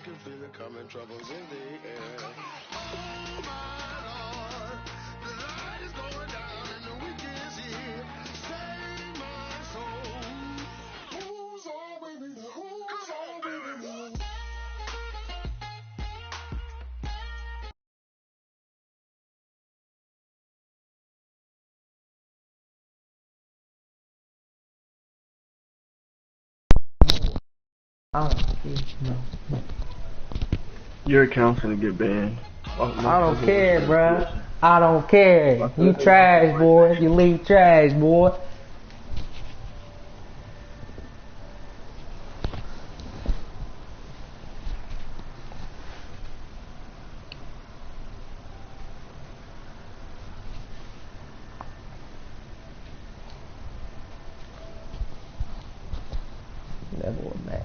can feel it coming, troubles in the air. Oh my Lord, the light is going down and the weekend's here. Save my soul. Who's all with me? Who's all with me? No. Your account's gonna get banned. I don't care, bruh. I don't care. You trash, boy. You leave trash, boy. That boy mad.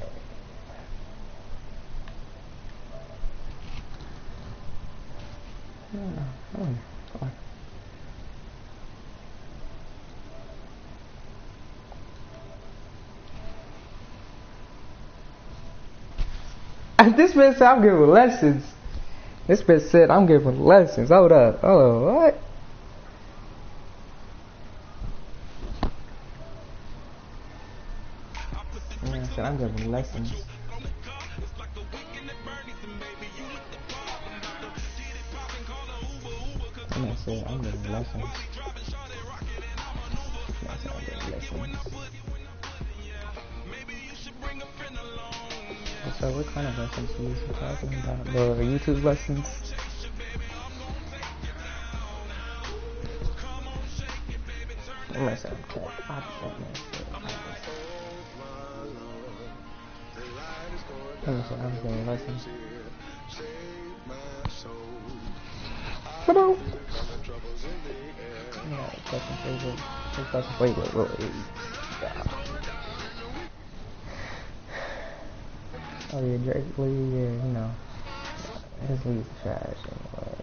This man said I'm giving lessons. This man said I'm giving lessons. Hold up. Oh, what? Man said I'm giving lessons. Man said I'm giving lessons. Man said I'm giving lessons. So what kind of lessons are you talking about? The YouTube lessons? I'm gonna say I'm getting lessons. Hello. Wait. Oh yeah, Drake Lee, yeah, you know, his league's trash anyways.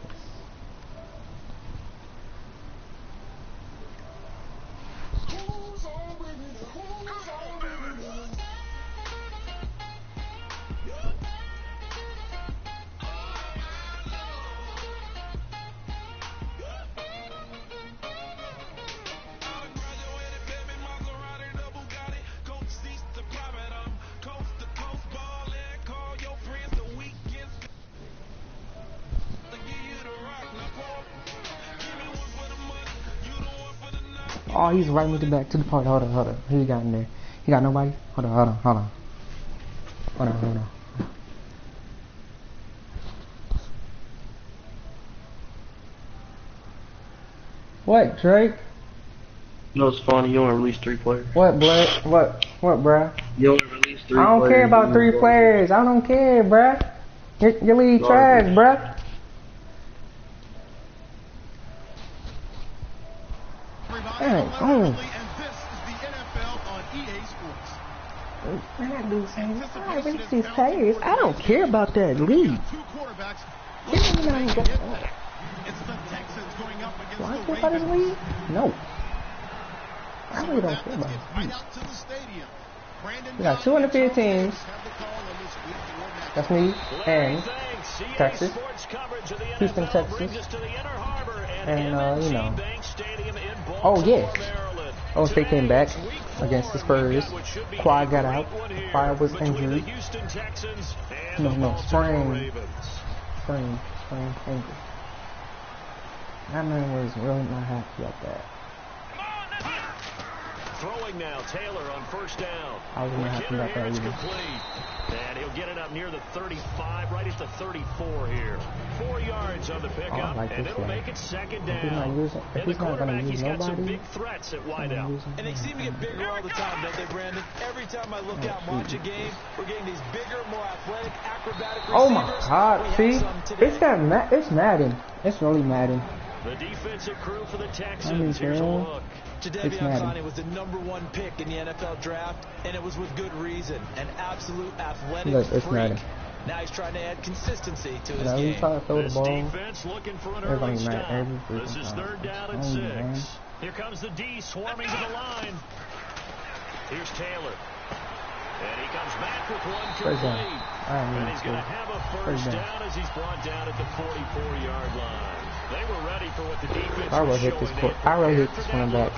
Oh, he's right with the back to the party. Hold on. Who you got in there? He got nobody? Hold on. What, Drake? You know what's funny? You only release 3 players. What, Blake? What, bruh? You only release 3 players. I don't care about 3 players. I don't care, bruh. Your league trash, bruh. Man, that dude saying, I release these players. I don't care about that league. Why I care about his league? No. I really don't care about his league. We got 250 teams. That's me and Texas. Houston, Texas. And, you know. Oh, yeah. Oh, they came back against the Spurs. Quad got out. Quad was injured. No, sprained ankle. That man was really not happy about that. Throwing now, Taylor on first down. I was not happy about that either. And he'll get it up near the 35, right at the 34 here. 4 yards on the pickup, and it'll make it second down. If he's not going to use got some nobody, big threats at wideout. And they seem to get bigger all the time, don't they, Brandon? Every time I look out and watch a game, we're getting these bigger, more athletic, acrobatic receivers. oh my God, see? It's Madden. It's really Madden. The defensive crew for the Texans. Here's a look. Jadeveon Clowney was the #1 pick in the NFL draft, and it was with good reason. An absolute athletic freak. Now he's trying to add consistency to his game. This defense looking for an early stop. This is 3rd down and 6. Here comes the D swarming to the line. Here's Taylor. And he comes back with one complete. And he's going to have a first down as he's brought down at the 44-yard line. They were ready for what the defense I really hit this court. I really hit this one back.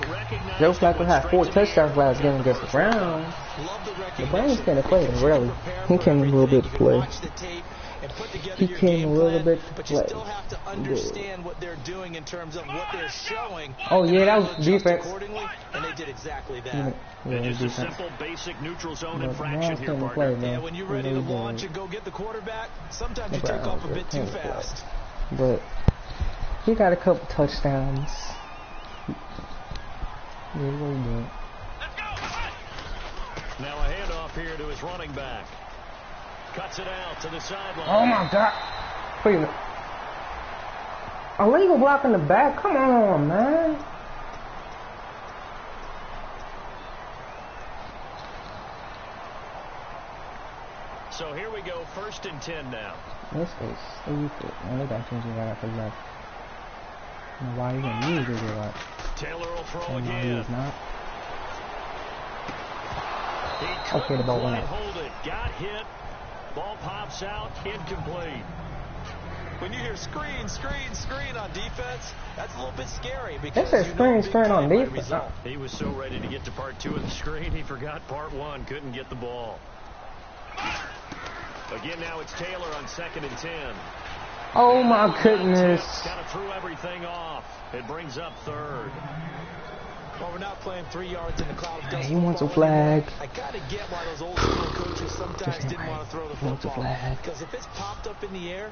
Joe Flacco had 4 touchdowns last game against the Browns. The Browns can't play him, really. He came a little bit to play. He came a little bit to play. But you still have to understand what they're doing in terms of what they're showing. Oh yeah, that was defense. And they did exactly that. Yeah, just a simple, basic neutral zone infraction here, partner. Play, yeah, when you're ready to launch and go get the quarterback, sometimes you take off a bit too fast. But he got a couple touchdowns. Yeah, really good. Now a handoff here to his running back. Cuts it out to the sideline. Oh my God! Wait a minute. Illegal block in the back. Come on, man. So here we go, 1st and 10 now. This is stupid. Man, they got change it right after left. I don't know why you gonna use it or what? Taylor will throw again. again. He's not. Okay, the ball went out. Hold it. Got hit. Ball pops out. Incomplete. When you hear screen, screen, screen on defense, that's a little bit scary because this is screen, screen on defense. He was so ready to get to part 2 of the screen, he forgot part 1. Couldn't get the ball. Again, now it's Taylor on 2nd and 10. Oh my goodness. Kind of threw everything off. It brings up 3rd. Well, we're not playing 3 yards in the cloud of dust. He wants a flag. I gotta get why those old school coaches sometimes didn't want to throw the football. Because if it's popped up in the air,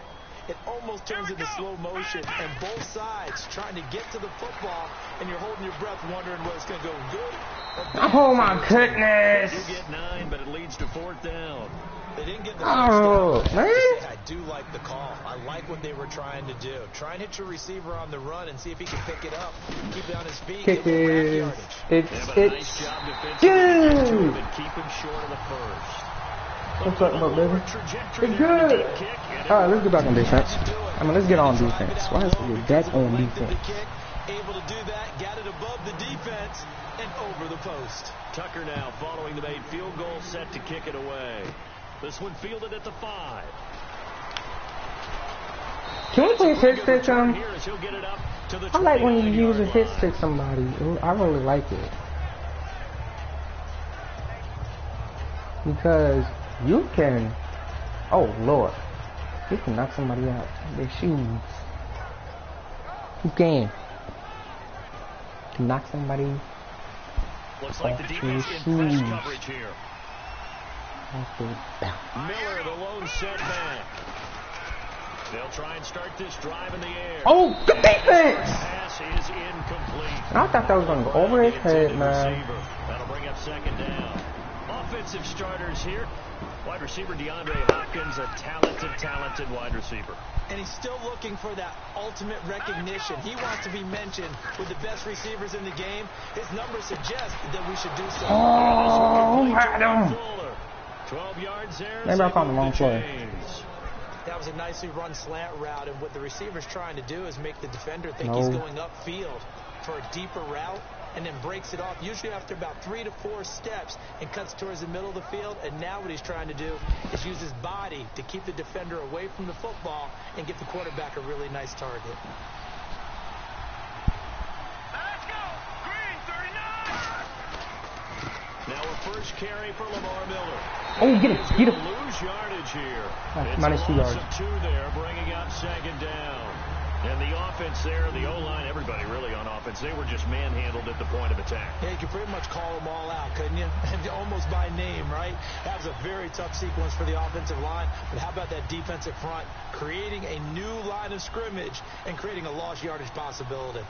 it almost turns into slow motion, and both sides trying to get to the football, and you're holding your breath wondering whether it's going to go good or bad. Oh my goodness. You get 9, but it leads to 4th down. They didn't get the first down. Man. I do like the call. I like what they were trying to do. Try and hit your receiver on the run and see if he can pick it up. Keep it on his feet. Kick it. It's nice job defensively to keep him short of the first. What's up, my baby? It's good. Alright, let's get back on defense. I mean, let's get on defense. Why is it that on defense? Able to do that, got it above the defense and over the post. Tucker now following the made field goal, set to kick it away. This one fielded at the 5. Can we please hit stick him? I like when you use a hit stick somebody. I really like it. Because you can, oh Lord, you can knock somebody out their shoes. You can knock somebody Looks like the defense in press coverage here. Miller, the lone setback. They'll try and start this drive in the air. Oh, good defense! Pass is incomplete. I thought that was going to go over his head, man. That'll bring up 2nd down. Offensive starters here. Wide receiver DeAndre Hopkins, a talented wide receiver. And he's still looking for that ultimate recognition. He wants to be mentioned with the best receivers in the game. His numbers suggest that we should do so. Oh, had him. 12 yards there. Maybe I caught the wrong play. That was a nicely run slant route, and what the receiver's trying to do is make the defender think he's going upfield for a deeper route, and then breaks it off, usually after about 3 to 4 steps, and cuts towards the middle of the field. And now what he's trying to do is use his body to keep the defender away from the football and get the quarterback a really nice target. Let's go! Green 39! Now a first carry for Lamar Miller. Oh, get him, get him. Lose yardage here. Minus 2 yards. 2 there, bringing up 2nd down. And the offense there, the O-line, everybody really on offense, they were just manhandled at the point of attack. Yeah, you could pretty much call them all out, couldn't you? Almost by name, right? That was a very tough sequence for the offensive line. But how about that defensive front creating a new line of scrimmage and creating a lost yardage possibility?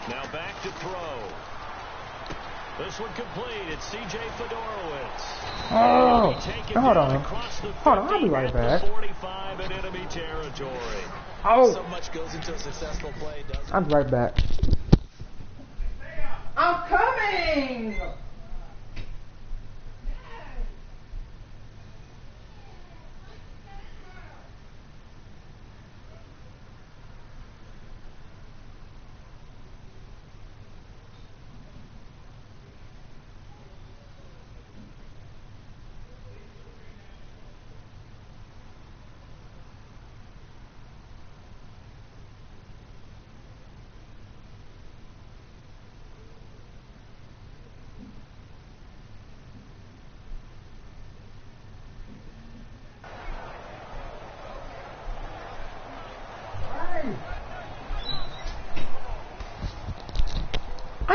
Now back to throw. This one complete. It's C.J. Fedorowicz. Oh, hold on. Hold on, I'll be right back. 45 in enemy territory. Oh. So much goes into a successful play, doesn't it? I'll be right back. I'm coming!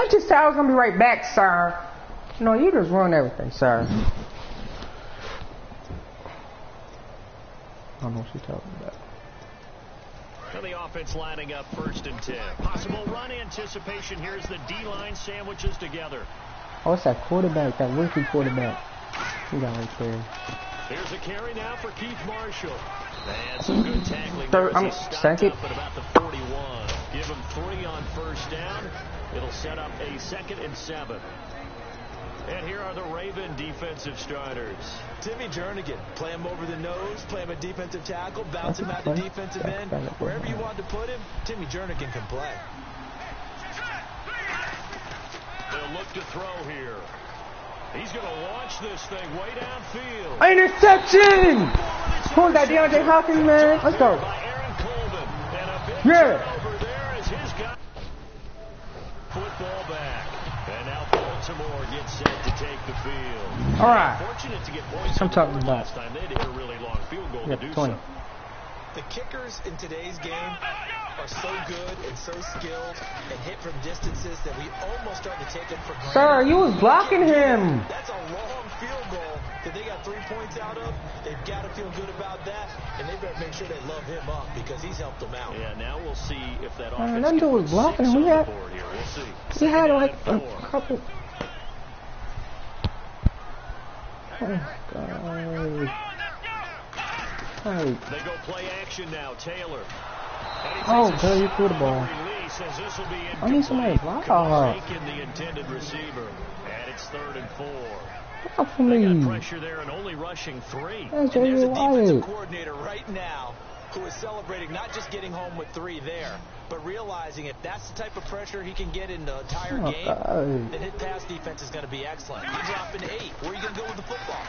I just said I was gonna be right back, sir. No, you just ruined everything, sir. I don't know what she's talking about. And the offense lining up 1st and 10. Possible run anticipation. Here's the D-line sandwiches together. Oh, it's that quarterback, that rookie quarterback. He got right there. Here's a carry now for Keith Marshall. And some good tackling there as he stopped up at about the 41. Give him 3 on 1st down. It'll set up a 2nd and 7. And here are the Raven defensive starters. Timmy Jernigan, play him over the nose, play him a defensive tackle, bounce him at the defensive end. Wherever you want to put him, Timmy Jernigan can play. They'll look to throw here. He's going to launch this thing way downfield. Interception! Who's that, DeAndre Hopkins, man? Let's go. Yeah. Over there as his guy. Football back. And now Baltimore gets set to take the field. All right. Fortunate to get points. I'm talking about. Last time they had a really long field goal to do 20. so. The kickers in today's game are so good and so skilled and hit from distances that we almost start to take them for granted. Sir, you was blocking him. That's a long field goal that they got 3 points out of. They've got to feel good about that, and they better make sure they love him up because he's helped them out. Yeah, now we'll see if that offense That dude was blocking him. We had like a couple. Oh, God. They go play action now, Taylor. Oh, good, you threw the ball. I need somebody to block. The intended receiver, and it's 3rd and 4. Block for me. They got pressure there and only rushing 3. And there's a defensive coordinator right now who is celebrating not just getting home with 3 there, but realizing if that's the type of pressure he can get in the entire game, then his pass defense is going to be excellent. You drop into 8. Where are you going to go with the football?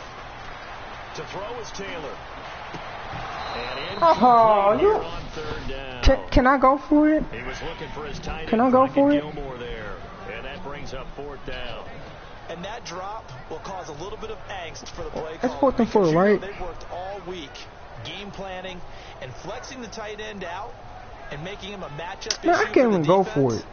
To throw is Taylor. Oh, you. On 3rd down. Can I go for it? He was looking for his tight end. Can I go for it? Gilmore there, and that brings up 4th down. And that drop will cause a little bit of angst for the play That's call. 4th and 4, right? They've worked all week game planning and flexing the tight end out and making him a matchup issue. Man, I can't even go for it.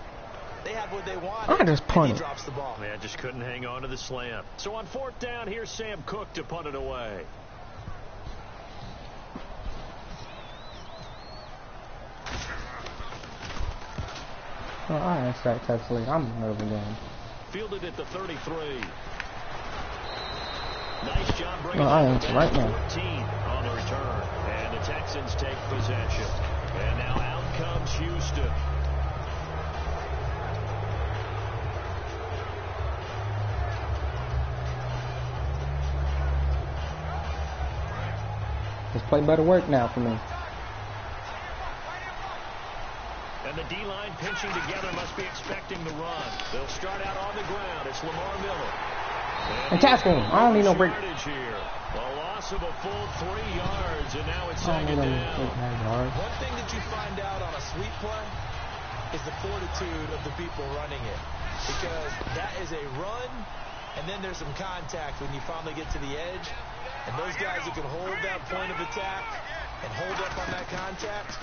They had what they wanted. I just punt and it. he drops the ball. Man, just couldn't hang on to the slant. So on 4th down, here's Sam Cook to punt it away. Oh, I ain't start touching. I'm moving down. Fielded at the 33. Nice job bringing I am right now. 14 on the return. And the Texans take possession. And now out comes Houston. This play better work now for me. And the D-line pinching together must be expecting the run. They'll start out on the ground. It's Lamar Miller. And tackle him. I don't need no break. Here. A loss of a full 3 yards, and now it's I don't need 2nd no down. One thing that you find out on a sweep play is the fortitude of the people running it. Because that is a run, and then there's some contact when you finally get to the edge. And those guys who can hold that point of attack and hold up on that contact,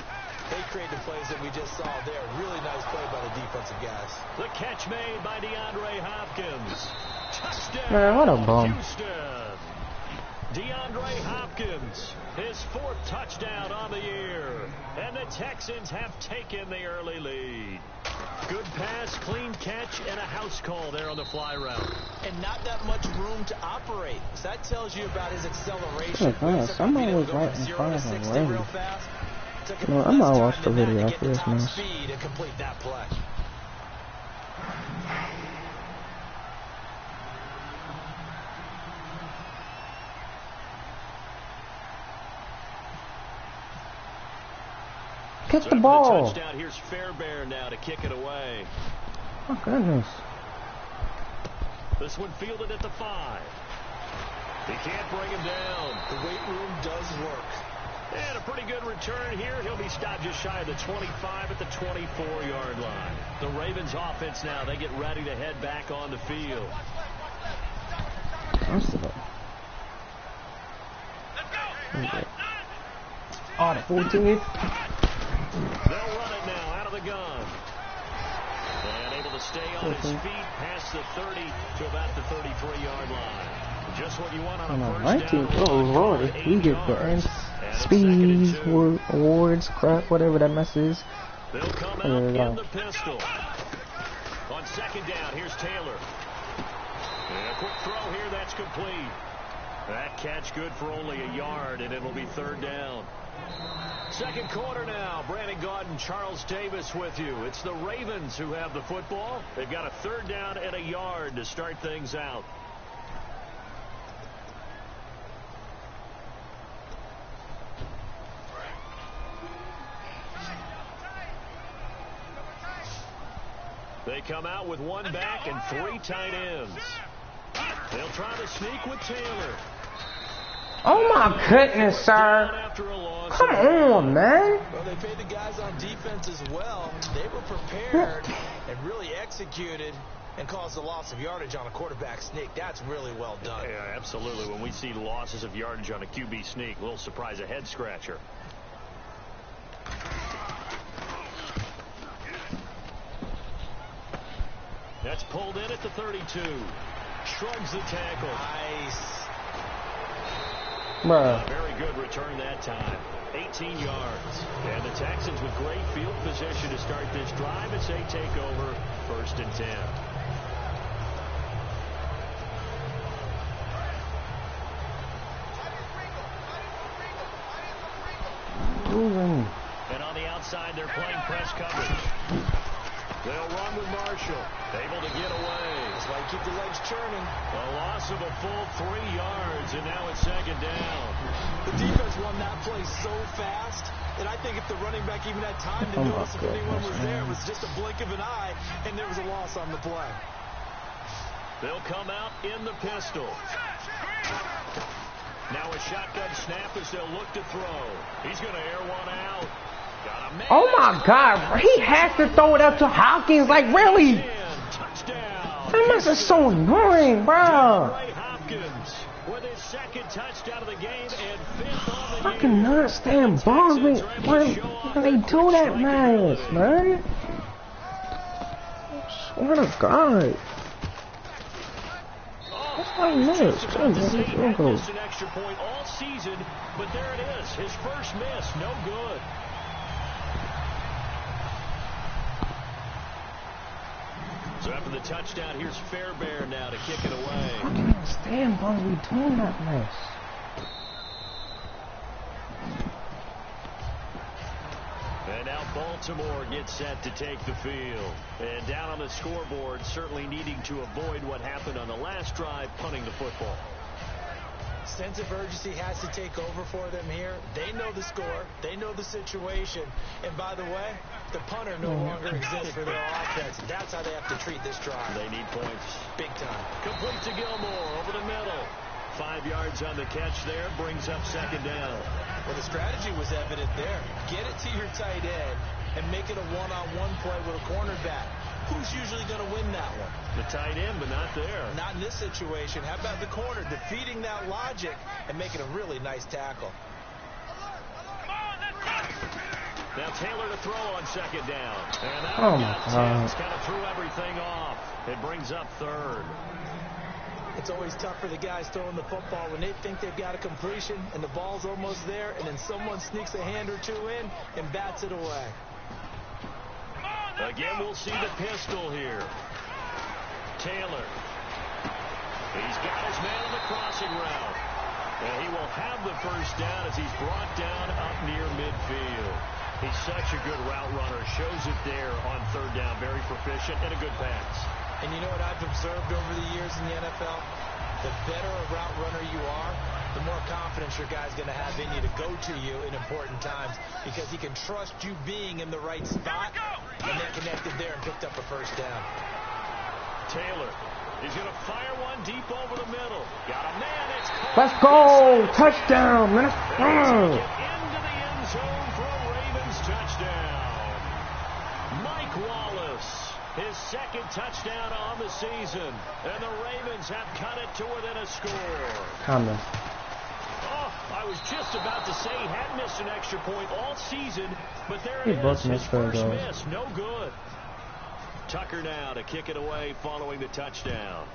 they create the plays that we just saw there. Really nice play by the defensive guys. The catch made by DeAndre Hopkins. Touchdown, Man, what a bum. Houston. DeAndre Hopkins, his 4th touchdown on the year. And the Texans have taken the early lead. Good pass, clean catch, and a house call there on the fly route. And not that much room to operate. So that tells you about his acceleration. Somebody was right in front of him. Really. No, I'm gonna watch the video after this, man. Speed and complete that play. Kick the ball. Touchdown. Here's Fairbairn now to kick it away. Oh, goodness. This one fielded at the 5. He can't bring him down. The weight room does work. And a pretty good return here. He'll be stopped just shy of the 25 at the 24-yard line. The Ravens offense now, they get ready to head back on the field. Oh, the 14th. They'll run it now out of the gun. And able to stay on his feet past the 30 to about the 33-yard line. Just what you want on a first down. Oh Lord, we get the speed awards, crap, whatever that mess is. They'll come out in the pistol. On second down, here's Taylor. And a quick throw here, that's complete. That catch good for only a yard, and it'll be third down. Second quarter now. Brandon Gaudin, Charles Davis with you. It's the Ravens who have the football. They've got a third down and a yard to start things out. They come out with one back and three tight ends. They'll try to sneak with Taylor. Oh my goodness, sir. Come on, man. Well, they paid the guys on defense as well. They were prepared and really executed and caused a loss of yardage on a quarterback sneak. That's really well done. Yeah, absolutely. When we see losses of yardage on a QB sneak, a little surprise, a head scratcher. That's pulled in at the 32. Shrugs the tackle. Nice. Very good return that time. 18 yards. And the Texans with great field position to start this drive as they take over first and 10. And on the outside, they're playing press coverage. They'll run with Marshall. Able to get away. That's why you keep the legs churning. A loss of a full 3 yards, and now it's second down. The defense won that play so fast, and I think if the running back even had time to notice if anyone was there, it was just a blink of an eye, and there was a loss on the play. They'll come out in the pistol. Now a shotgun snap as they'll look to throw. He's going to air one out. Oh my God, he has to throw it up to Hopkins, like really? That mess is so annoying, bro. I cannot stand balls when they do that mess, man. I swear to God. That's why he missed. Missed an extra point all season, but there it is. His first miss, no good. So after the touchdown, here's Fairbairn now to kick it away. I can't stand why we doing that mess. And now Baltimore gets set to take the field. And down on the scoreboard, certainly needing to avoid what happened on the last drive, punting the football. Sense of urgency has to take over for them here. They know the score. They know the situation. And by the way, the punter no longer exists for their offense. That's how they have to treat this drive. They need points. Big time. Complete to Gilmore over the middle. 5 yards on the catch there. Brings up second down. Well, the strategy was evident there. Get it to your tight end and make it a one-on-one play with a cornerback. Who's usually going to win that one? The tight end, but not there. Not in this situation. How about the corner defeating that logic and making a really nice tackle? Now Taylor to throw on second down. And that kind of threw everything off. It brings up third. It's always tough for the guys throwing the football when they think they've got a completion and the ball's almost there, and then someone sneaks a hand or two in and bats it away. Again, we'll see the pistol here. Taylor. He's got his man on the crossing route. And he will have the first down as he's brought down up near midfield. He's such a good route runner. Shows it there on third down. Very proficient and a good pass. And you know what I've observed over the years in the NFL? The better a route runner you are, the more confidence your guy's going to have in you to go to you in important times because he can trust you being in the right spot, and they connected there and picked up a first down. Taylor is going to fire one deep over the middle. Got a man. It's let's go. Touchdown. Let's go. Into the end zone for a Ravens touchdown. Mike Wallace. His second touchdown on the season. And the Ravens have cut it to within a score. Coming. Oh, I was just about to say he had missed an extra point all season, but there it is. His first miss, no good. Tucker now to kick it away following the touchdown.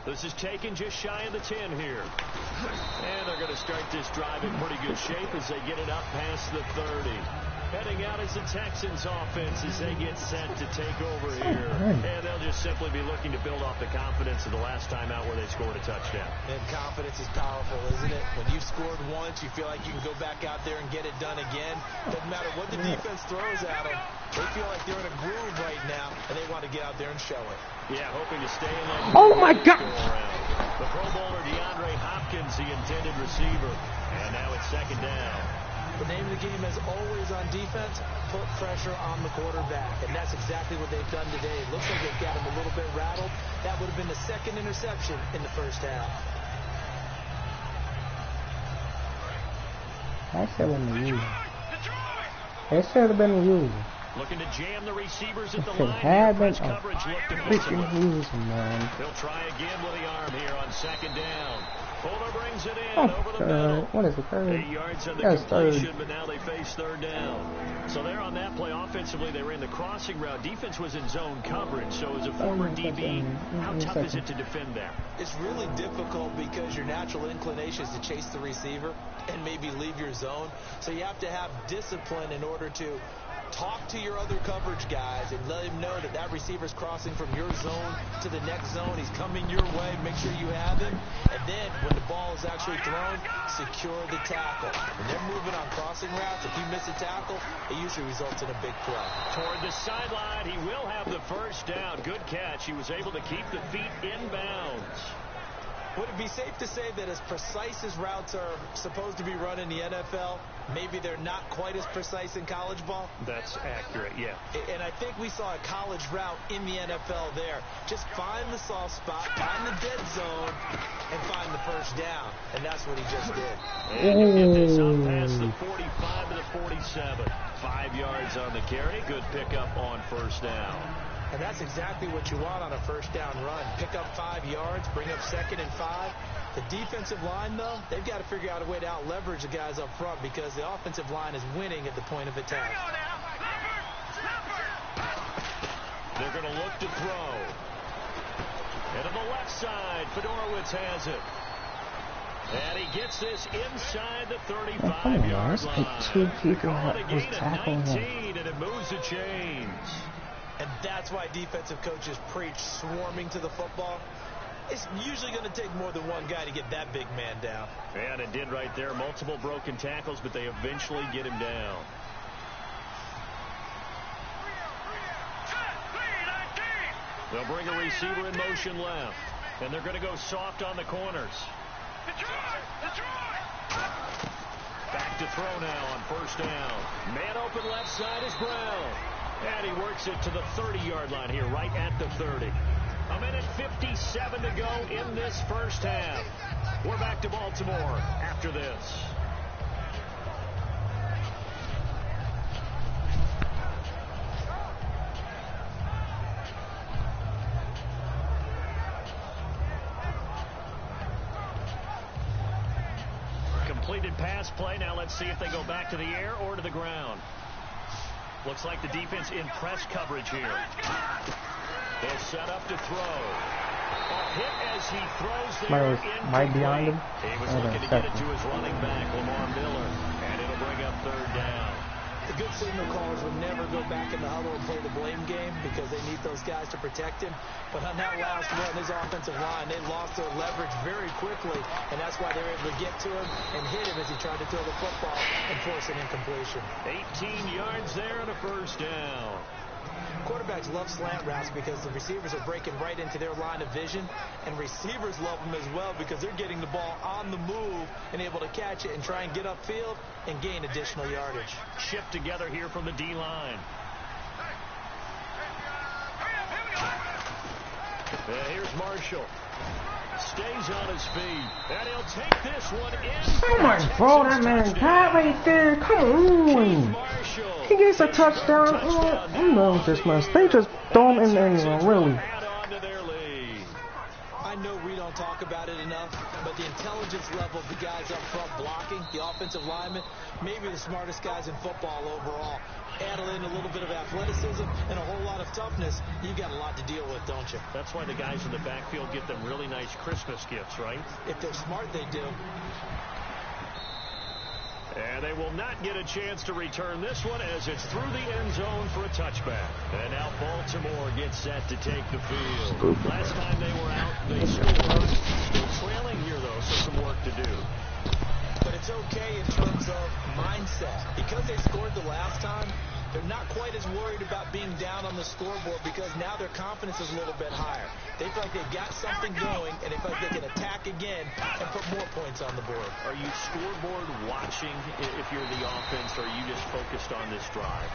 This is taken just shy of the 10 here. And they're going to start this drive in pretty good shape as they get it up past the 30. Heading out is the Texans offense as they get set to take over here. And they'll just simply be looking to build off the confidence of the last time out where they scored a touchdown. And confidence is powerful, isn't it? When you've scored once, you feel like you can go back out there and get it done again. Doesn't matter what the defense throws at them. They feel like they're in a groove right now, and they want to get out there and show it. Yeah, hoping to stay in that. Oh, my God. The Pro Bowler DeAndre Hopkins, the intended receiver. And now it's second down. The name of the game is always on defense, put pressure on the quarterback. And that's exactly what they've done today. It looks like they've got him a little bit rattled. That would have been the second interception in the first half. That should have been the usual. It should have been the usual. Looking to jam the receivers at the Should line. have been Coverage looked freaking usual, man. He'll try again with the arm here on second down. Fuller brings it in over the third. middle. What is it, third? 8 yards on the That's completion, third. but now they face third down. So they're on that play offensively. They ran the crossing route. Defense was in zone coverage. So as a former DB, how tough is it to defend that? It's really difficult because your natural inclination is to chase the receiver and maybe leave your zone. So you have to have discipline in order to talk to your other coverage guys and let him know that that receiver's crossing from your zone to the next zone. He's coming your way. Make sure you have him. And then when the ball is actually thrown, secure the tackle. When they're moving on crossing routes, if you miss a tackle, it usually results in a big play. Toward the sideline, he will have the first down. Good catch. He was able to keep the feet inbounds. Would it be safe to say that as precise as routes are supposed to be run in the NFL, maybe they're not quite as precise in college ball? That's accurate, yeah. And I think we saw a college route in the NFL there. Just find the soft spot, find the dead zone, and find the first down. And that's what he just did. And you get this up past the 45 to the 47. 5 yards on the carry. Good pickup on first down. And that's exactly what you want on a first down run. Pick up 5 yards, bring up 2nd and 5. The defensive line, though, they've got to figure out a way to out-leverage the guys up front because the offensive line is winning at the point of attack. They're going to look to throw. And on the left side, Fedorowicz has it. And he gets this inside the 35-yard line. Like 2 people Called a was gain of tackling 19, him. and it moves the chains. And that's why defensive coaches preach swarming to the football. It's usually going to take more than one guy to get that big man down. And it did right there. Multiple broken tackles, but they eventually get him down. They'll bring a receiver in motion left. And they're going to go soft on the corners. Back to throw now on first down. Man open left side is Brown. And he works it to the 30-yard line here, right at the 30. A minute 57 to go in this first half. We're back to Baltimore after this. Completed pass play. Now let's see if they go back to the air or to the ground. Looks like the defense in press coverage here. They'll set up to throw. A hit as he throws there. Might be on him. He was looking to get it to his running back, Lamar Miller. And it'll bring up third down. The good signal callers would never go back in the huddle and play the blame game because they need those guys to protect him. But on that last run, his offensive line, they lost their leverage very quickly, and that's why they were able to get to him and hit him as he tried to throw the football and force an incompletion. 18 yards there and a first down. Quarterbacks love slant routes because the receivers are breaking right into their line of vision, and receivers love them as well because they're getting the ball on the move and able to catch it and try and get upfield and gain additional yardage. Shift together here from the D-line. Here's Marshall. Stays on his feet, and he'll take this one in. Oh my bro, that man got right there. Come on. He gets a touchdown. I'm done with this mess. They just throw him in the end zone, really. I know we don't don't talk about it enough, but the intelligence level of the guys up front blocking, the offensive linemen, maybe the smartest guys in football overall. Add in a little bit of athleticism and a whole lot of toughness, you got a lot to deal with, don't you? That's why the guys in the backfield get them really nice Christmas gifts, right? If they're smart, they do. And they will not get a chance to return this one as it's through the end zone for a touchback. And now Baltimore gets set to take the field. Last time they were out, they scored. Still trailing here, though, so some work to do. But it's okay in terms of mindset. Because they scored the last time, they're not quite as worried about being down on the scoreboard because now their confidence is a little bit higher. They feel like they've got something going, and they feel like they can attack again and put more points on the board. Are you scoreboard watching if you're the offense, or are you just focused on this drive?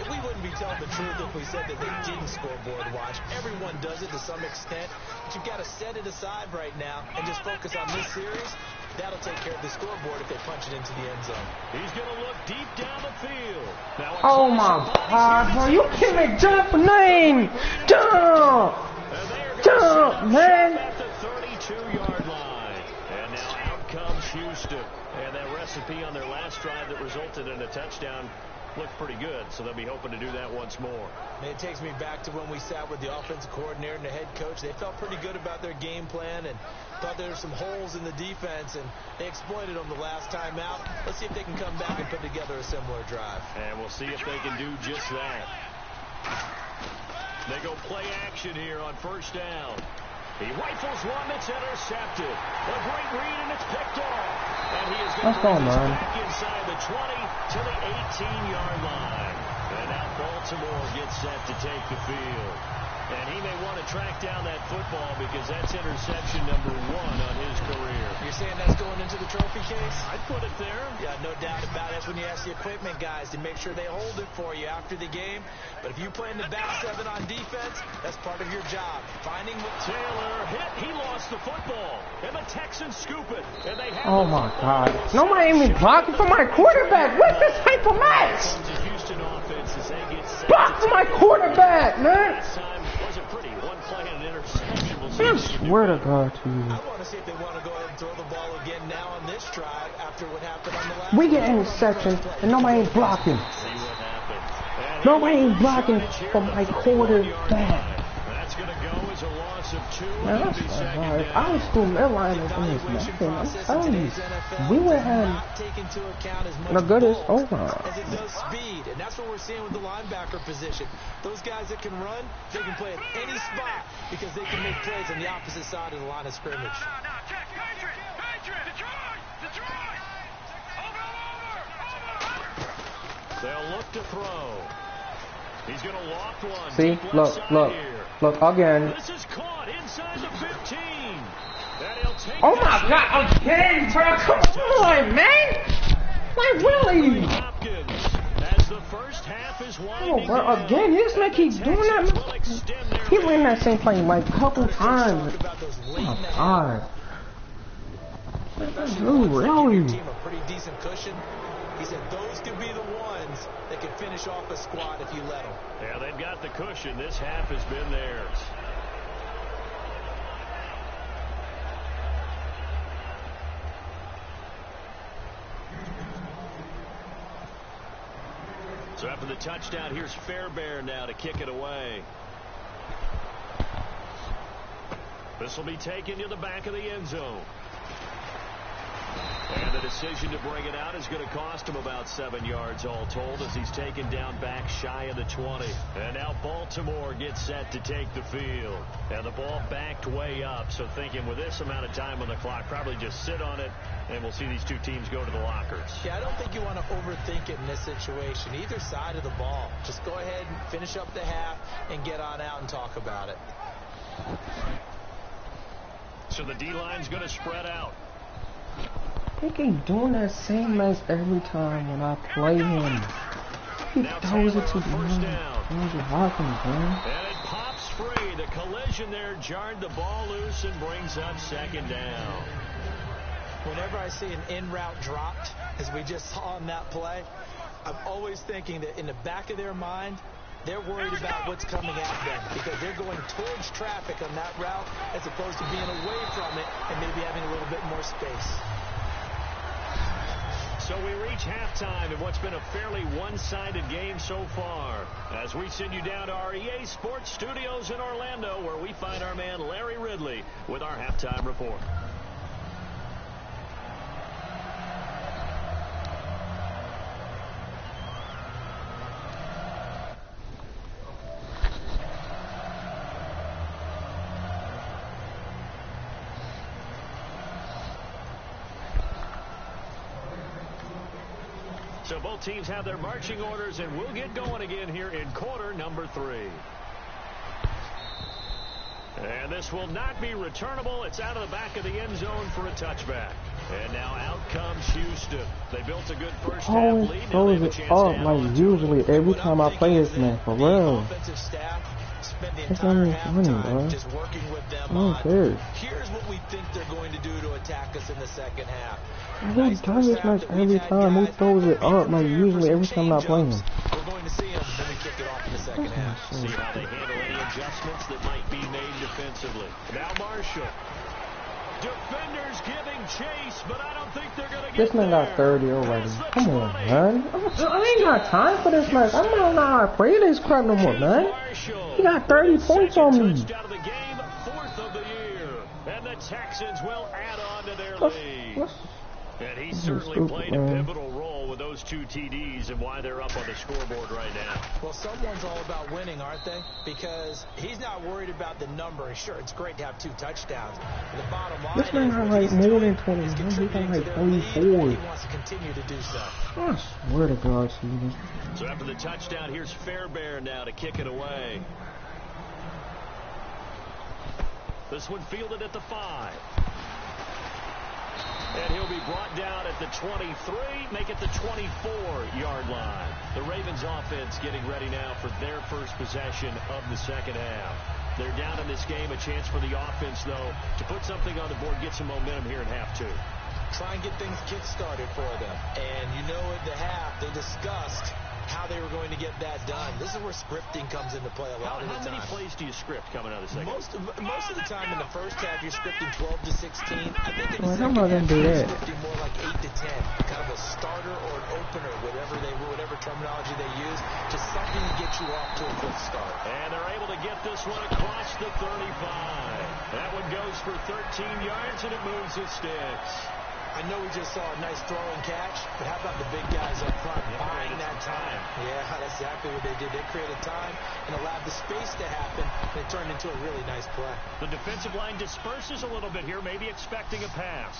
We wouldn't be telling the truth if we said that they didn't scoreboard watch. Everyone does it to some extent, but you've got to set it aside right now and just focus on this series. That'll take care of the scoreboard if they punch it into the end zone. He's going to look deep down the field. Now oh my God, bro, you can't jump name. Jump! Jump, man! At the 32-yard line. And now out comes Houston. And that recipe on their last drive that resulted in a touchdown looked pretty good, so they'll be hoping to do that once more. And it takes me back to when we sat with the offensive coordinator and the head coach. They felt pretty good about their game plan and thought there were some holes in the defense, and they exploited them the last time out. Let's see if they can come back and put together a similar drive. And we'll see if they can do just that. They go play action here on first down. He rifles one that's intercepted. A great read, and it's picked off. And he is going to bring this back inside the 20 to the 18-yard line. And now Baltimore gets set to take the field. And he may want to track down that football because that's interception number 1 on his career. You're saying that's going into the trophy case? I'd put it there. Yeah, no doubt about it. That's when you ask the equipment guys to make sure they hold it for you after the game. But if you play in the back 7 on defense, that's part of your job. Finding Taylor hit. He lost the football. And the Texans scoop it. And they have oh my God. Nobody even blocking for my quarterback. What's this type of match? Block for my quarterback, man. Wasn't pretty. One play and an interception. I swear to God to you. I want to see if they want to go ahead and throw the ball again now on this drive after what happened on the last we get interception and nobody ain't blocking. See what happens. Nobody ain't blocking for my quarterback. That's going to go as a loss of 2. Man, that's hard. I was still midliners in this nothing. I'm telling you, we would have the goodest over. As it does speed, and that's what we're seeing with the linebacker position. Those guys that can run, they can play at any spot because they can make plays on the opposite side of the line of scrimmage. They'll look to throw. He's going to loft one. See, look again. This is caught inside the 15. Oh my God, again, bro! Come on, man! Like really? As the first half is oh, bro, again, he just like keep doing that. He ran that same play like a couple times. Oh my God. Dude, really? A pretty decent cushion. He said those could be the ones that could finish off a squad if you let them. Yeah, they've got the cushion. This half has been theirs. So after the touchdown, here's Fairbairn now to kick it away. This will be taken to the back of the end zone. And the decision to bring it out is going to cost him about 7 yards all told as he's taken down back shy of the 20. And now Baltimore gets set to take the field. And the ball backed way up, so thinking with this amount of time on the clock, probably just sit on it, and we'll see these two teams go to the lockers. Yeah, I don't think you want to overthink it in this situation. Either side of the ball. Just go ahead and finish up the half and get on out and talk about it. So the D-line's going to spread out. He keep doing that same mess every time when I play him. He throws it to the first down. And it pops free. The collision there jarred the ball loose and brings up second down. Whenever I see an in-route dropped, as we just saw on that play, I'm always thinking that in the back of their mind, They're worried about what's coming at them because they're going towards traffic on that route as opposed to being away from it and maybe having a little bit more space. So we reach halftime in what's been a fairly one-sided game so far. As we send you down to our EA Sports Studios in Orlando, where we find our man Larry Ridley with our halftime report. So both teams have their marching orders, and we'll get going again here in quarter number 3. And this will not be returnable. It's out of the back of the end zone for a touchback. And now out comes Houston. They built a good first half lead. Throws it up like usually every time I play this man, for real. Spend the entire halftime just working with them on. Here's what we think they're going to do to attack us in the second half. He does this much every time. He throws it up like usually every time I play him. We're going to see him when we kick it off in the second half. See how they handle any adjustments that might be made defensively. Now Marshall. Defenders giving chase, but I don't think they're going to get this man got 30 already. Come on, man. I ain't got time for this, man. I'm not how I play this crap no more, man. He got 30 points on me. Touchdown of the game, 4th of the year. And the Texans will add on to their lead. And he certainly played a pivotal role with those 2 TDs and why they're up on the scoreboard right now. Well, someone's all about winning, aren't they? Because he's not worried about the number. Sure, it's great to have 2 touchdowns. But the bottom line this man got like more than 20. He got like 24. He wants to continue to do so. I swear to God, Steven. So after the touchdown, here's Fairbairn now to kick it away. This one fielded at the 5. And he'll be brought down at the 23, make it the 24-yard line. The Ravens offense getting ready now for their first possession of the second half. They're down in this game, a chance for the offense, though, to put something on the board, get some momentum here in half 2. Try and get things kick-started for them. And you know at the half, they discussed how they were going to get that done. This is where scripting comes into play a lot of the time. How many plays do you script coming out of the second? Most of the time in the first half, you're scripting 12 to 16. I think in the second half, you're scripting more like 8 to 10. Kind of a starter or an opener, whatever terminology they use, just something to get you off to a good start. And they're able to get this one across the 35. That one goes for 13 yards, and it moves the sticks. I know we just saw a nice throw and catch, but how about the big guys up front buying that time? Yeah, that's exactly what they did. They created time and allowed the space to happen, and it turned into a really nice play. The defensive line disperses a little bit here, maybe expecting a pass.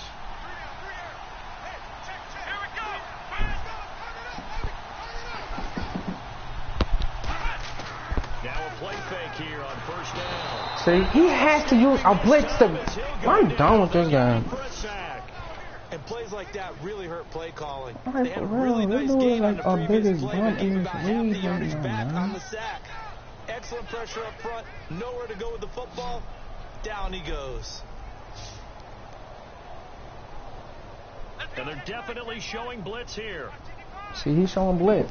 Here we go. Now a play fake here on first down. See, he has to use a blitz to... I'm done with this game. And plays like that really hurt play calling. Right, they had a really nice game on the previous play, but gave about half the yardage back on the sack. Excellent pressure up front. Nowhere to go with the football. Down he goes. And they're definitely showing blitz here. See, he's showing blitz.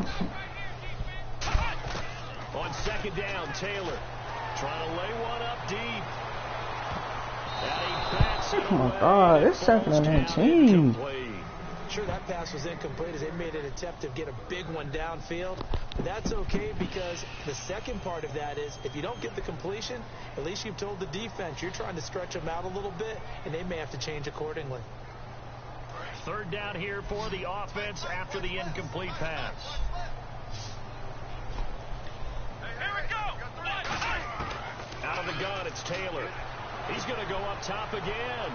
On second down, Taylor trying to lay one up deep. Oh my God, it's 2nd and 19. Sure, that pass was incomplete as they made an attempt to get a big one downfield. But that's okay because the second part of that is if you don't get the completion, at least you've told the defense you're trying to stretch them out a little bit, and they may have to change accordingly. 3rd down here for the offense after the incomplete pass. Here we go. Out of the gun, it's Taylor. He's going to go up top again.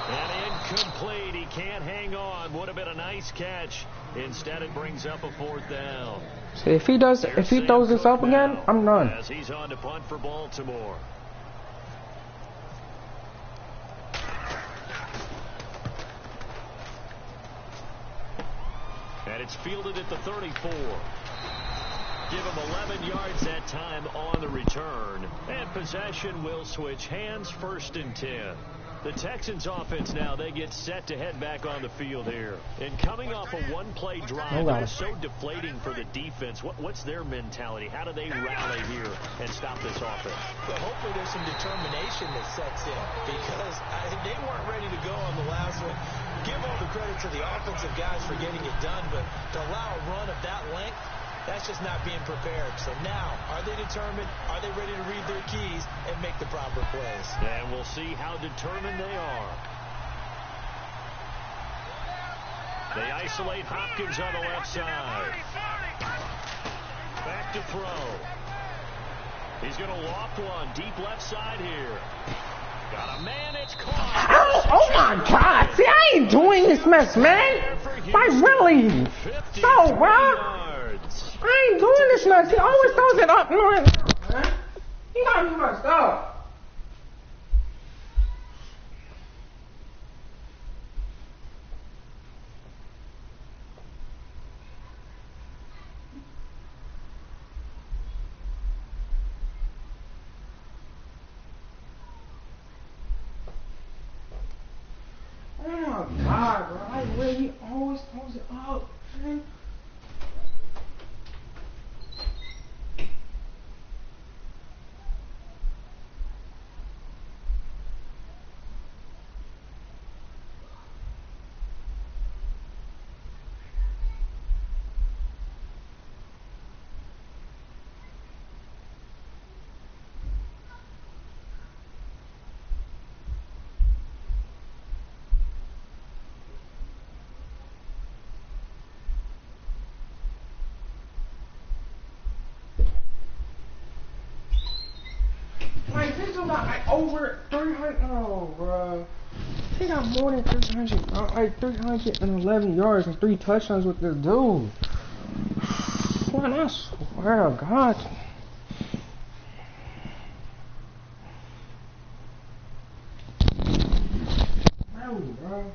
And incomplete. He can't hang on. Would have been a nice catch. Instead, it brings up a 4th down. See, if he throws this up again, I'm done. As he's on to punt for Baltimore. And it's fielded at the 34. Give him 11 yards that time on the return. And possession will switch hands, 1st and 10. The Texans offense now, they get set to head back on the field here. And coming off a one-play drive that was so deflating for the defense, what's their mentality? How do they rally here and stop this offense? Well, hopefully there's some determination that sets in because they weren't ready to go on the last one. Give all the credit to the offensive guys for getting it done, but to allow a run of that length, that's just not being prepared. So now, are they determined? Are they ready to read their keys and make the proper plays? And we'll see how determined they are. They isolate Hopkins on the left side. Back to throw. He's going to loft one deep left side here. Got a man, it's caught. Oh my God. See, I ain't doing this mess, man. Like, really? So, bro. I ain't doing this mess. He always throws it up. Man. He got me messed up. Oh my God, bro. I really always throws it up, man. Like, this is like over 300. Oh, bro. He got more than 300, like 311 yards and 3 touchdowns with this dude. Man, I swear to God. Really, bro.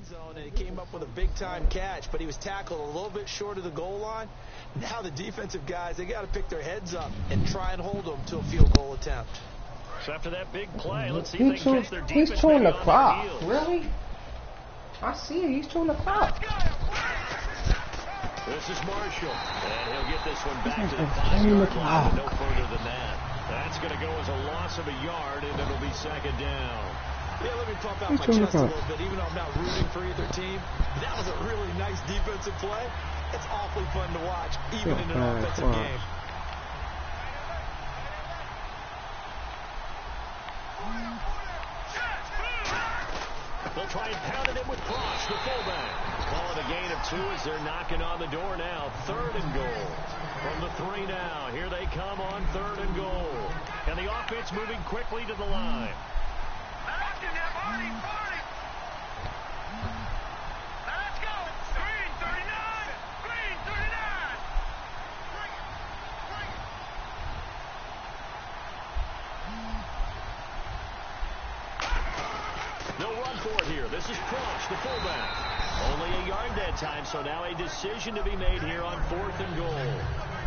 Zone, and he came up with a big-time catch, but he was tackled a little bit short of the goal line. Now the defensive guys, they got to pick their heads up and try and hold them to a field goal attempt. So after that big play, let's see if they can catch their defense. He's chewing the clock. Really? I see it. He's chewing the clock. This is Marshall, and he'll get this one back to the 5-yard line. No further than that. That's going to go as a loss of a yard, and it'll be second down. Yeah, let me pump out my chest a little bit. Even though I'm not rooting for either team, that was a really nice defensive play. It's awfully fun to watch, even in an offensive game. They'll try and pound it in with Cross, the fullback. Call it a gain of 2 as they're knocking on the door now. 3rd and goal. From the 3 now. Here they come on 3rd and goal. And the offense moving quickly to the line. No run for it here. This is Cross, the fullback. Only a yard that time, so now a decision to be made here on 4th and goal.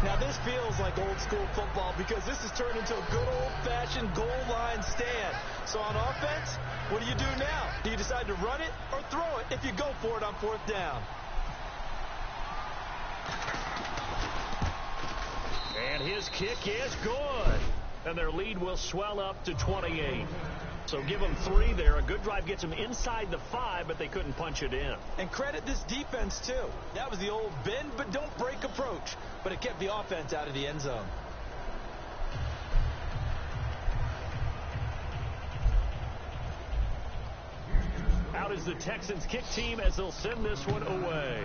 Now this feels like old school football because this has turned into a good old-fashioned goal line stand. So on offense, what do you do now? Do you decide to run it or throw it if you go for it on 4th down? And his kick is good. And their lead will swell up to 28. So give them 3 there. A good drive gets them inside the 5, but they couldn't punch it in. And credit this defense, too. That was the old bend but don't break approach. But it kept the offense out of the end zone. Out is the Texans kick team as they'll send this one away.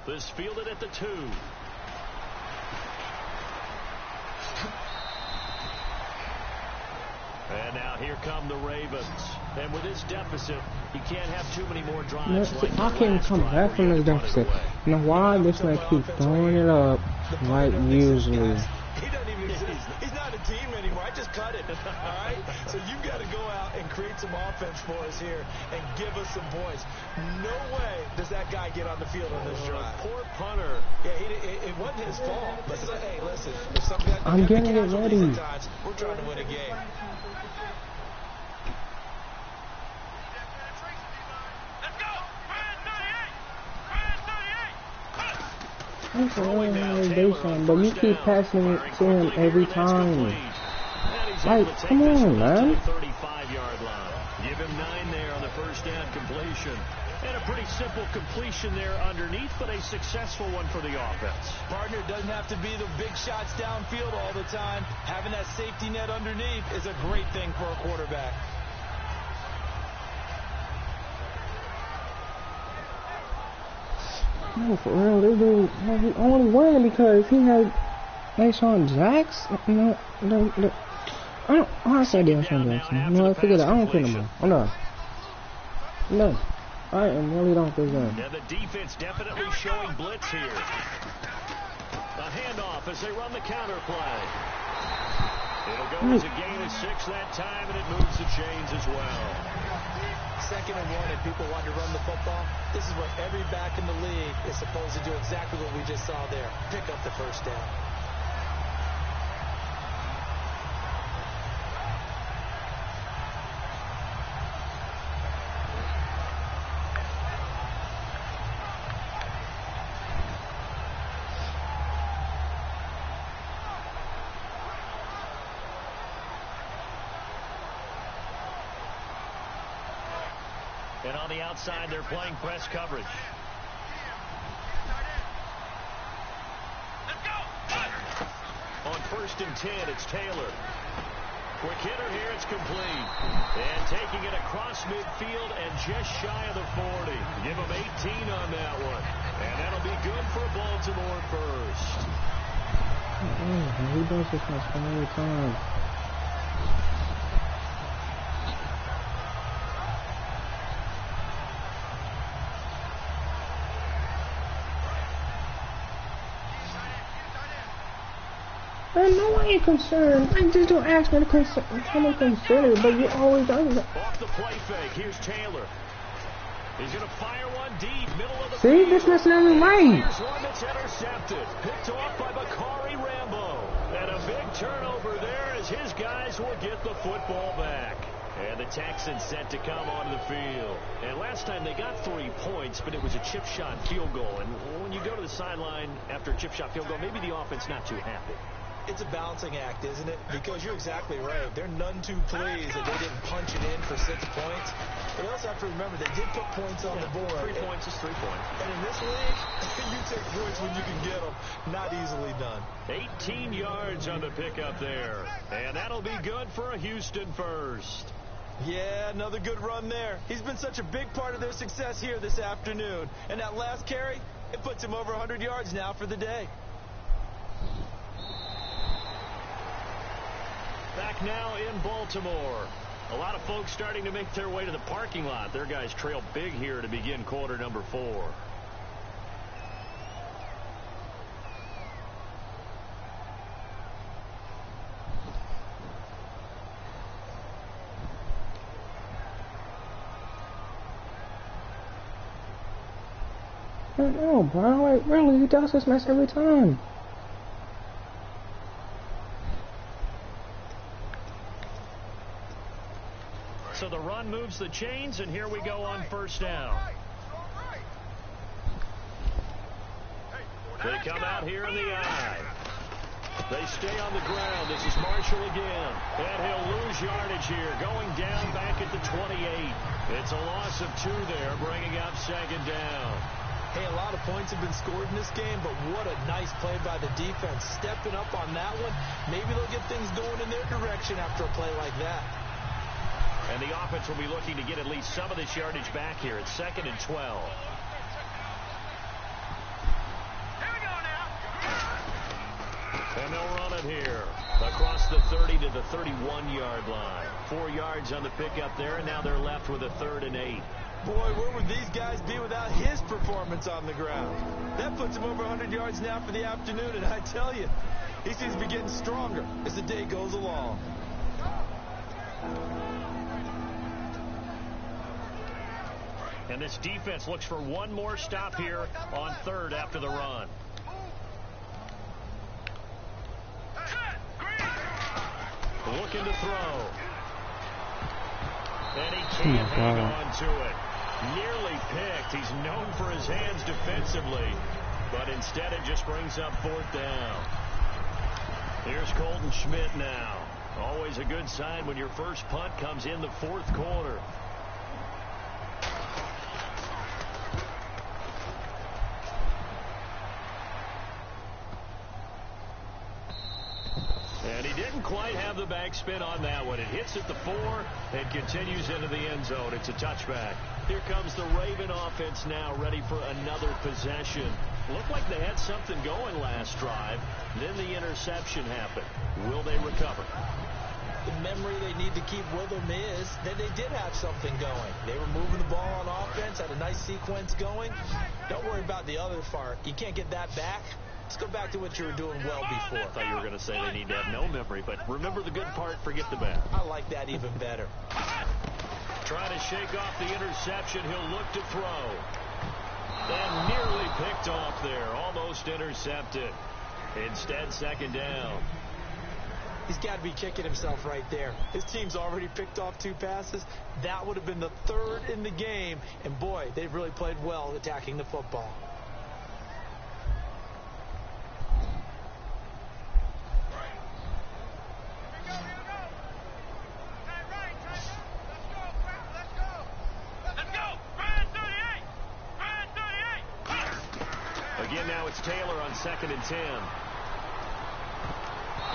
This fielded at the 2. And now here come the Ravens. And with this deficit, you can't have too many more drives. I can't come back from this deficit. You know why? This man keeps throwing it up like usually. He doesn't even exist. He's not a team anymore. I just cut it. All right? So you've got to go out and create some offense for us here and give us some points. No way does that guy get on the field on this drive. Poor punter. Yeah, it wasn't his fault. But hey, listen, if some guy I'm getting it ready. Times, we're trying to win a game. I'm sorry, but you keep passing it to him every time. Like, come on, man. 35-yard line. Give him 9 there on the first down completion. And a pretty simple completion there underneath, but a successful one for the offense. Partner, it doesn't have to be the big shots downfield all the time. Having that safety net underneath is a great thing for a quarterback. No, for real, this dude, he only won because he had Deshaun Jackson. I said Deshaun Jackson. You know what? Forget it. I don't care no more. I'm done. I really don't think that. Yeah, the defense definitely showing blitz here. A handoff as they run the counter play. It'll go as a gain of 6 that time, and it moves the chains as well. 2nd and 1, and people want to run the football. This is what every back in the league is supposed to do, exactly what we just saw there. Pick up the first down. And on the outside, they're playing press coverage. On 1st and 10, it's Taylor. Quick hitter here, it's complete. And taking it across midfield and just shy of the 40. Give him 18 on that one. And that'll be good for Baltimore first. He does this so many times. Man, no, I ain't concerned. I just don't ask me to consider, but you always do that. Off the play fake, here's Taylor. He's going to fire one deep, middle of the field. This is not right. Here's one that's intercepted. Picked off by Bakari Rambo. And a big turnover there as his guys will get the football back. And the Texans set to come onto the field. And last time they got 3 points, but it was a chip shot field goal. And when you go to the sideline after a chip shot field goal, maybe the offense not too happy. It's a balancing act, isn't it? Because you're exactly right. They're none too pleased that they didn't punch it in for 6 points. But you also have to remember they did put points on the board. 3 points is 3 points. And in this league, you take points when you can get them. Not easily done. 18 yards on the pickup there. And that'll be good for a Houston first. Yeah, another good run there. He's been such a big part of their success here this afternoon. And that last carry, it puts him over 100 yards now for the day. Back now in Baltimore. A lot of folks starting to make their way to the parking lot. Their guys trail big here to begin quarter number 4. I don't know, bro. Like, really, he does this mess every time. So the run moves the chains, and here we go on first down. They come out here in the eye. They stay on the ground. This is Marshall again. And he'll lose yardage here, going down back at the 28. It's a loss of 2 there, bringing up 2nd down. Hey, a lot of points have been scored in this game, but what a nice play by the defense. Stepping up on that one, maybe they'll get things going in their direction after a play like that. And the offense will be looking to get at least some of this yardage back here. It's 2nd and 12. Here we go now. And they'll run it here across the 30 to the 31-yard line. 4 yards on the pickup there, and now they're left with a 3rd and 8. Boy, where would these guys be without his performance on the ground? That puts him over 100 yards now for the afternoon, and I tell you, he seems to be getting stronger as the day goes along. And this defense looks for one more stop here on third after the run. Looking to throw. And he can't hang on to it. Nearly picked. He's known for his hands defensively, but instead it just brings up fourth down. Here's Colton Schmidt now. Always a good sign when your first punt comes in the fourth quarter. And he didn't quite have the backspin on that one. It hits at the 4 and continues into the end zone. It's a touchback. Here comes the Raven offense now, ready for another possession. Looked like they had something going last drive. Then the interception happened. Will they recover? The memory they need to keep with them is that they did have something going. They were moving the ball on offense, had a nice sequence going. Don't worry about the other part. You can't get that back. Let's go back to what you were doing well before. I thought you were going to say they need to have no memory, but remember the good part, forget the bad. I like that even better. Trying to shake off the interception. He'll look to throw. And nearly picked off there. Almost intercepted. Instead, second down. He's got to be kicking himself right there. His team's already picked off 2 passes. That would have been the 3rd in the game. And, boy, they've really played well attacking the football. Again, now it's Taylor on 2nd and 10.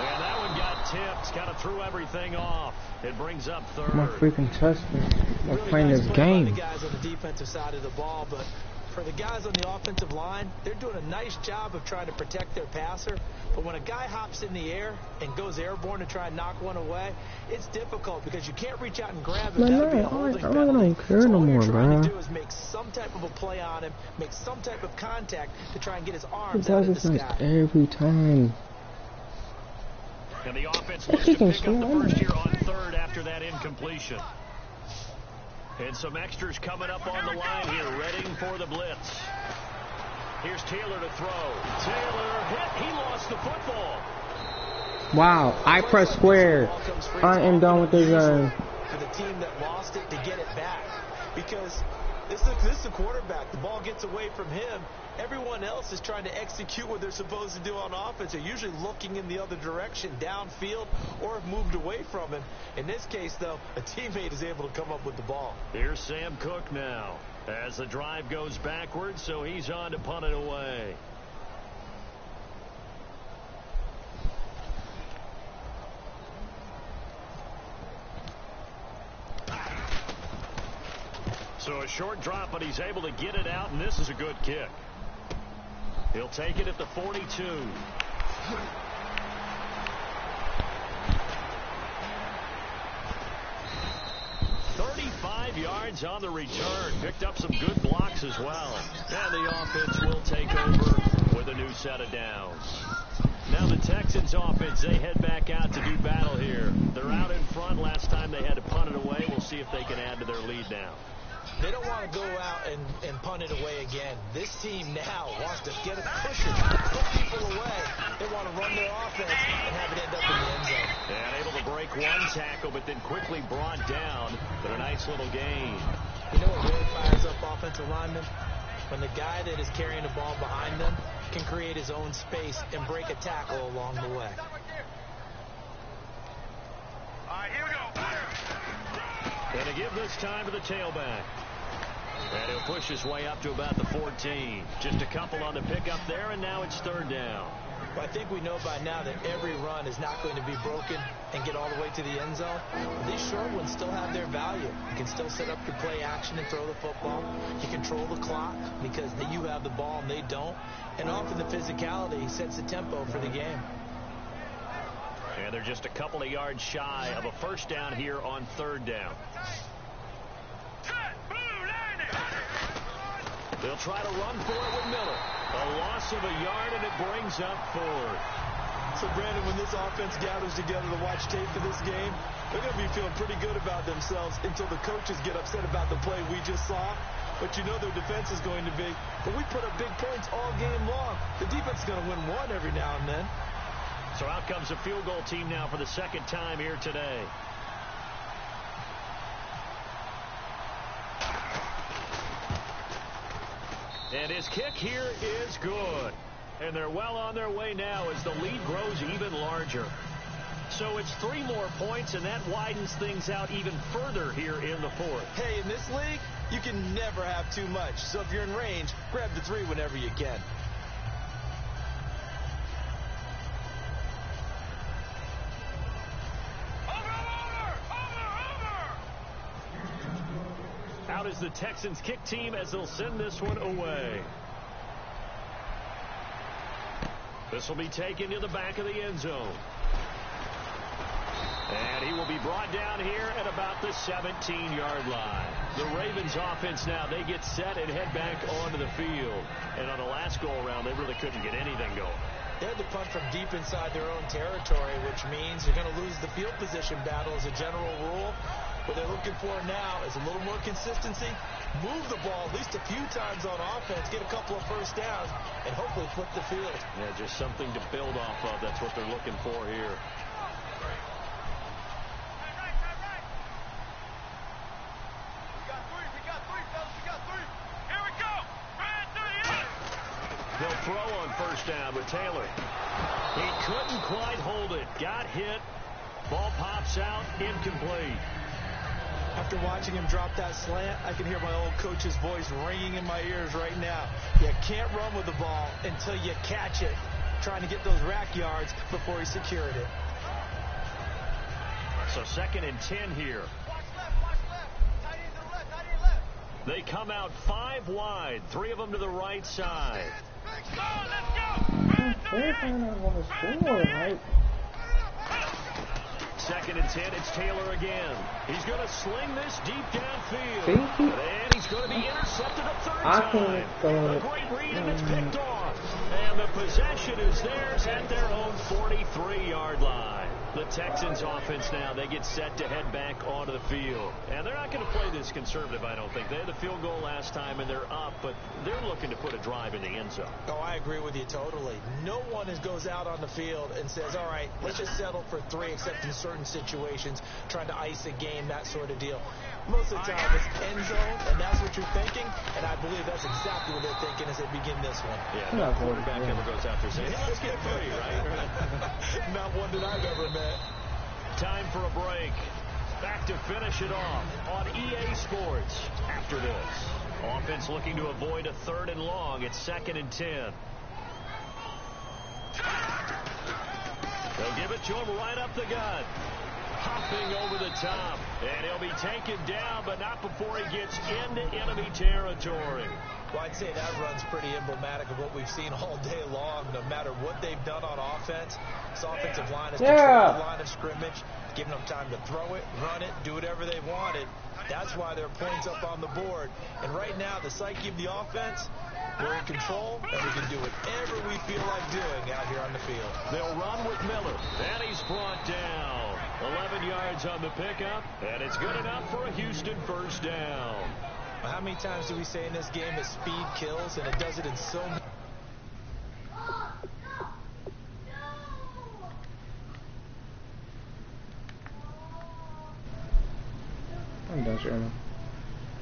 And that one got tipped. Kind of threw everything off. It brings up third. My freaking touchdown. I'm really playing nice this play game. by the guys on the defensive side of the ball, but for the guys on the offensive line, they're doing a nice job of trying to protect their passer. But when a guy hops in the air and goes airborne to try and knock one away, it's difficult because you can't reach out and grab him. Man, That'll be a I holding don't penalty. care So no all more, you're trying bro. to do is make some type of a play on him, make some type of contact to try and get his He arms out does of this the like sky. every time. And the offense looks to pick up the first here on third after that incompletion. And some extras coming up on the line here, readying for the blitz. Here's Taylor to throw. Taylor hit. He lost the football. Wow, I press square. I am done with this game. For the team that lost it to get it back. Because this is a quarterback. The ball gets away from him. Everyone else is trying to execute what they're supposed to do on offense. They're usually looking in the other direction, downfield, or have moved away from him. In this case, though, a teammate is able to come up with the ball. Here's Sam Cook now. As the drive goes backwards, so he's on to punt it away. So a short drop, but he's able to get it out, and this is a good kick. He'll take it at the 42. 35 yards on the return. Picked up some good blocks as well. And the offense will take over with a new set of downs. Now the Texans offense, they head back out to do battle here. They're out in front. Last time they had to punt it away. We'll see if they can add to their lead now. They don't want to go out and punt it away again. This team now wants to get a cushion, put people away. They want to run their offense and have it end up in the end zone. And able to break one tackle, but then quickly brought down. But a nice little gain. You know what really fires up offensive linemen? When the guy that is carrying the ball behind them can create his own space and break a tackle along the way. All right, here we go. And to give this time to the tailback. And he'll push his way up to about the 14. Just a couple on the pickup there, and now it's third down. Well, I think we know by now that every run is not going to be broken and get all the way to the end zone. But these short ones still have their value. You can still set up your play action and throw the football. You control the clock because you have the ball and they don't. And often the physicality sets the tempo for the game. And they're just a couple of yards shy of a first down here on third down. They'll try to run for it with Miller. A loss of a yard, and it brings up fourth. So, Brandon, when this offense gathers together to watch tape for this game, they're going to be feeling pretty good about themselves until the coaches get upset about the play we just saw. what you know their defense is going to be. But we put up big points all game long. The defense is going to win one every now and then. So out comes the field goal team now for the second time here today. And his kick here is good. And they're well on their way now as the lead grows even larger. So it's 3 more points, and that widens things out even further here in the fourth. Hey, in this league, you can never have too much. So if you're in range, grab the 3 whenever you can. Out is the Texans kick team as they'll send this one away. This will be taken to the back of the end zone. And he will be brought down here at about the 17-yard line. The Ravens offense now, they get set and head back onto the field. And on the last go-around, they really couldn't get anything going. They had to punt from deep inside their own territory, which means you're going to lose the field position battle as a general rule. What they're looking for now is a little more consistency, move the ball at least a few times on offense, get a couple of first downs, and hopefully flip the field. Yeah, just something to build off of. That's what they're looking for here. They'll throw on first down with Taylor. He couldn't quite hold it. Got hit. Ball pops out. Incomplete. After watching him drop that slant, I can hear my old coach's voice ringing in my ears right now. You can't run with the ball until you catch it. Trying to get those rack yards before he secured it. So 2nd and 10 here. Watch left. Tight end to the left, tight end left. They come out 5 wide. 3 of them to the right side. Let's go. They're trying to want to score, right? 2nd and 10, it's Taylor again. He's going to sling this deep downfield. See? And he's going to be intercepted a 3rd time. A great read, and it's picked off. And the possession is theirs at their own 43-yard line. The Texans offense now, they get set to head back onto the field. And they're not going to play this conservative, I don't think. They had the field goal last time, and they're up, but they're looking to put a drive in the end zone. Oh, I agree with you totally. No one goes out on the field and says, all right, let's just settle for 3, except in certain situations, trying to ice a game, that sort of deal. Most of the time, it's end zone, and that's what you're thinking, and I believe that's exactly what they're thinking as they begin this one. Yeah, no quarterback ever goes out there saying, hey, let's get 3, right? Not one that I've ever met. Time for a break. Back to finish it off on EA Sports after this. Offense looking to avoid a 3rd and long. It's 2nd and 10. They'll give it to him right up the gut. Hopping over the top. And he'll be taken down, but not before he gets into enemy territory. Well, I'd say that run's pretty emblematic of what we've seen all day long. No matter what they've done on offense, this offensive line has controlled the line of scrimmage, giving them time to throw it, run it, do whatever they wanted. That's why there are points up on the board. And right now, the psyche of the offense, we're in control, and we can do whatever we feel like doing out here on the field. They'll run with Miller, and he's brought down. 11 yards on the pickup, and it's good enough for a Houston first down. How many times do we say in this game that speed kills, and it does it in so many... I'm done sharing.